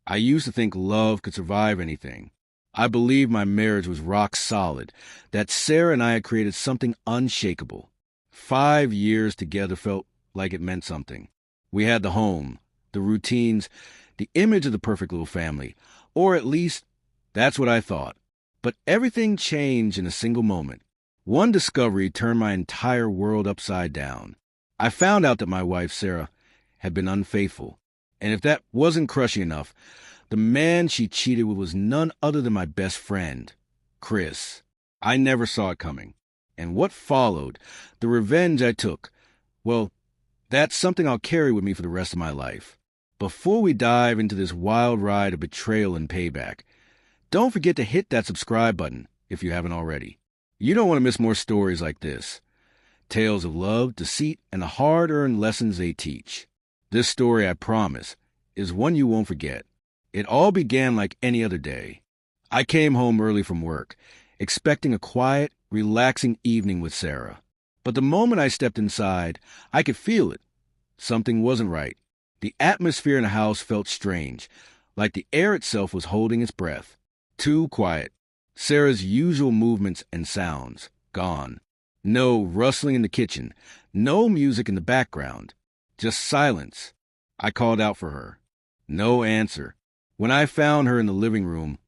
I used to think love could survive anything. I believed my marriage was rock solid, that Sarah and I had created something unshakable. 5 years together felt like it meant something. We had the home, the routines, the image of the perfect little family, or at least that's what I thought. But everything changed in a single moment. One discovery turned my entire world upside down. I found out that my wife, Sarah, had been unfaithful. And if that wasn't crushing enough, the man she cheated with was none other than my best friend, Chris. I never saw it coming. And what followed, the revenge I took, well, that's something I'll carry with me for the rest of my life. Before we dive into this wild ride of betrayal and payback, don't forget to hit that subscribe button if you haven't already. You don't want to miss more stories like this. Tales of love, deceit, and the hard-earned lessons they teach. This story, I promise, is one you won't forget. It all began like any other day. I came home early from work, expecting a quiet, relaxing evening with Sarah. But the moment I stepped inside, I could feel it. Something wasn't right. The atmosphere in the house felt strange, like the air itself was holding its breath. Too quiet. Sarah's usual movements and sounds, gone. No rustling in the kitchen, no music in the background, just silence. I called out for her. No answer. When I found her in the living room,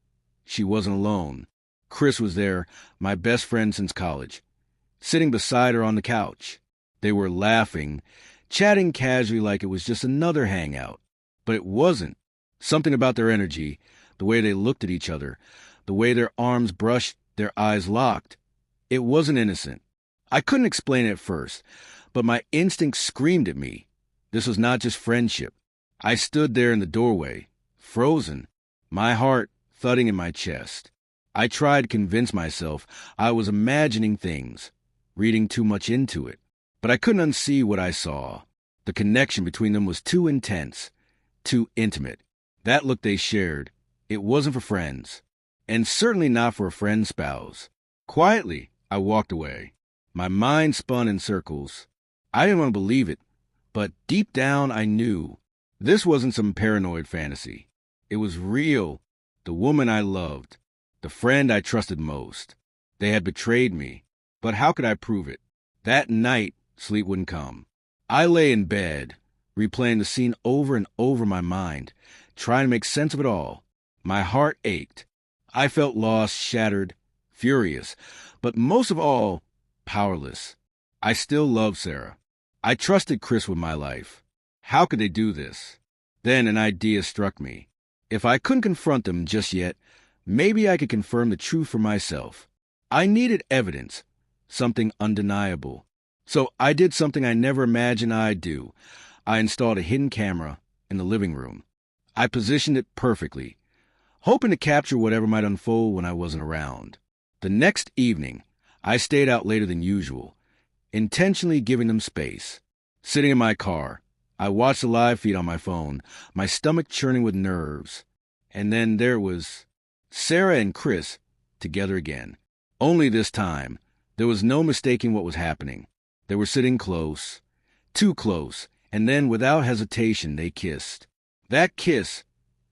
she wasn't alone. Chris was there, my best friend since college, sitting beside her on the couch. They were laughing, chatting casually like it was just another hangout. But it wasn't. Something about their energy, the way they looked at each other, the way their arms brushed, their eyes locked. It wasn't innocent. I couldn't explain it at first, but my instinct screamed at me. This was not just friendship. I stood there in the doorway, frozen, my heart thudding in my chest. I tried to convince myself I was imagining things, reading too much into it. But I couldn't unsee what I saw. The connection between them was too intense, too intimate. That look they shared, it wasn't for friends, and certainly not for a friend's spouse. Quietly, I walked away. My mind spun in circles. I didn't want to believe it, but deep down I knew. This wasn't some paranoid fantasy. It was real. The woman I loved, the friend I trusted most. They had betrayed me, but how could I prove it? That night, sleep wouldn't come. I lay in bed, replaying the scene over and over in my mind, trying to make sense of it all. My heart ached. I felt lost, shattered, furious, but most of all, powerless. I still loved Sarah. I trusted Chris with my life. How could they do this? Then an idea struck me. If I couldn't confront them just yet, maybe I could confirm the truth for myself. I needed evidence, something undeniable. So I did something I never imagined I'd do. I installed a hidden camera in the living room. I positioned it perfectly, hoping to capture whatever might unfold when I wasn't around. The next evening, I stayed out later than usual, intentionally giving them space. Sitting in my car, I watched the live feed on my phone, my stomach churning with nerves. And then there it was, Sarah and Chris together again. Only this time, there was no mistaking what was happening. They were sitting close, too close, and then without hesitation they kissed. That kiss,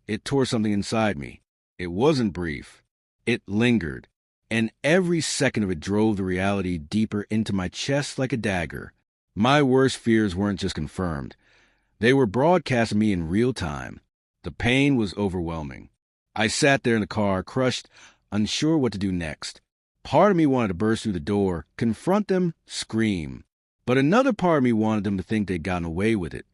it tore something inside me. It wasn't brief. It lingered. And every second of it drove the reality deeper into my chest like a dagger. My worst fears weren't just confirmed. They were broadcast to me in real time. The pain was overwhelming. I sat there in the car, crushed, unsure what to do next. Part of me wanted to burst through the door, confront them, scream. But another part of me wanted them to think they'd gotten away with it,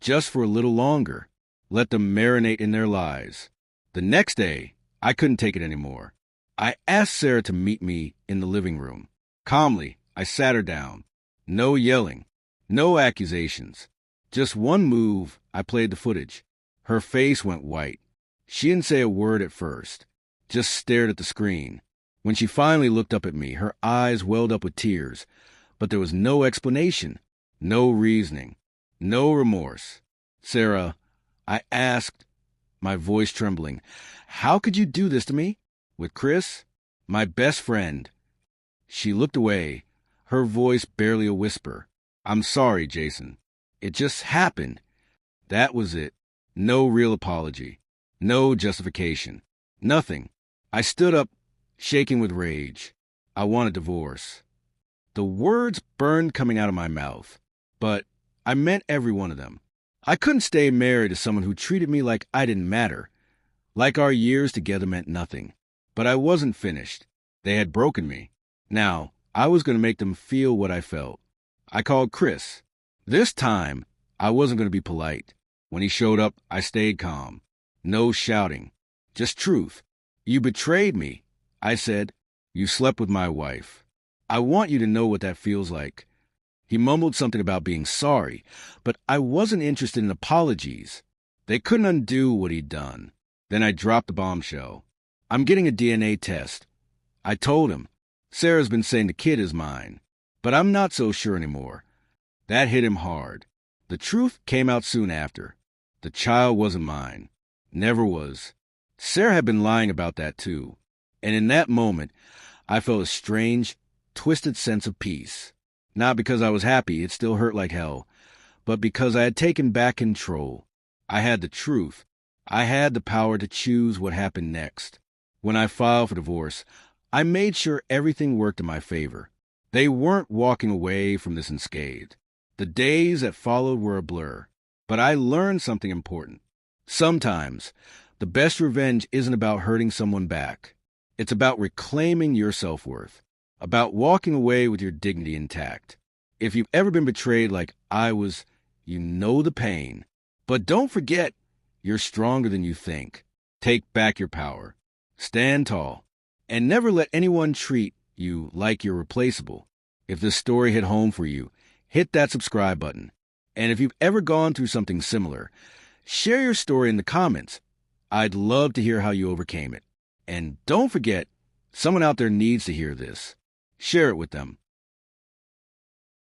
just for a little longer. Let them marinate in their lies. The next day, I couldn't take it anymore. I asked Sarah to meet me in the living room. Calmly, I sat her down. No yelling, no accusations. Just one move, I played the footage. Her face went white. She didn't say a word at first, just stared at the screen. When she finally looked up at me, her eyes welled up with tears, but there was no explanation, no reasoning, no remorse. Sarah, I asked, my voice trembling, how could you do this to me? With Chris, my best friend. She looked away, her voice barely a whisper. I'm sorry, Jason. It just happened. That was it. No real apology. No justification. Nothing. I stood up, shaking with rage. I want a divorce. The words burned coming out of my mouth, but I meant every one of them. I couldn't stay married to someone who treated me like I didn't matter, like our years together meant nothing. But I wasn't finished. They had broken me. Now, I was going to make them feel what I felt. I called Chris. This time, I wasn't going to be polite. When he showed up, I stayed calm. No shouting. Just truth. You betrayed me, I said. You slept with my wife. I want you to know what that feels like. He mumbled something about being sorry, but I wasn't interested in apologies. They couldn't undo what he'd done. Then I dropped the bombshell. I'm getting a DNA test. I told him. Sarah's been saying the kid is mine, but I'm not so sure anymore. That hit him hard. The truth came out soon after. The child wasn't mine. Never was. Sarah had been lying about that too. And in that moment, I felt a strange, twisted sense of peace. Not because I was happy, it still hurt like hell, but because I had taken back control. I had the truth. I had the power to choose what happened next. When I filed for divorce, I made sure everything worked in my favor. They weren't walking away from this unscathed. The days that followed were a blur, but I learned something important. Sometimes, the best revenge isn't about hurting someone back. It's about reclaiming your self-worth, about walking away with your dignity intact. If you've ever been betrayed like I was, you know the pain. But don't forget, you're stronger than you think. Take back your power. Stand tall. And never let anyone treat you like you're replaceable. If this story hit home for you, hit that subscribe button. And if you've ever gone through something similar, share your story in the comments. I'd love to hear how you overcame it. And don't forget, someone out there needs to hear this. Share it with them.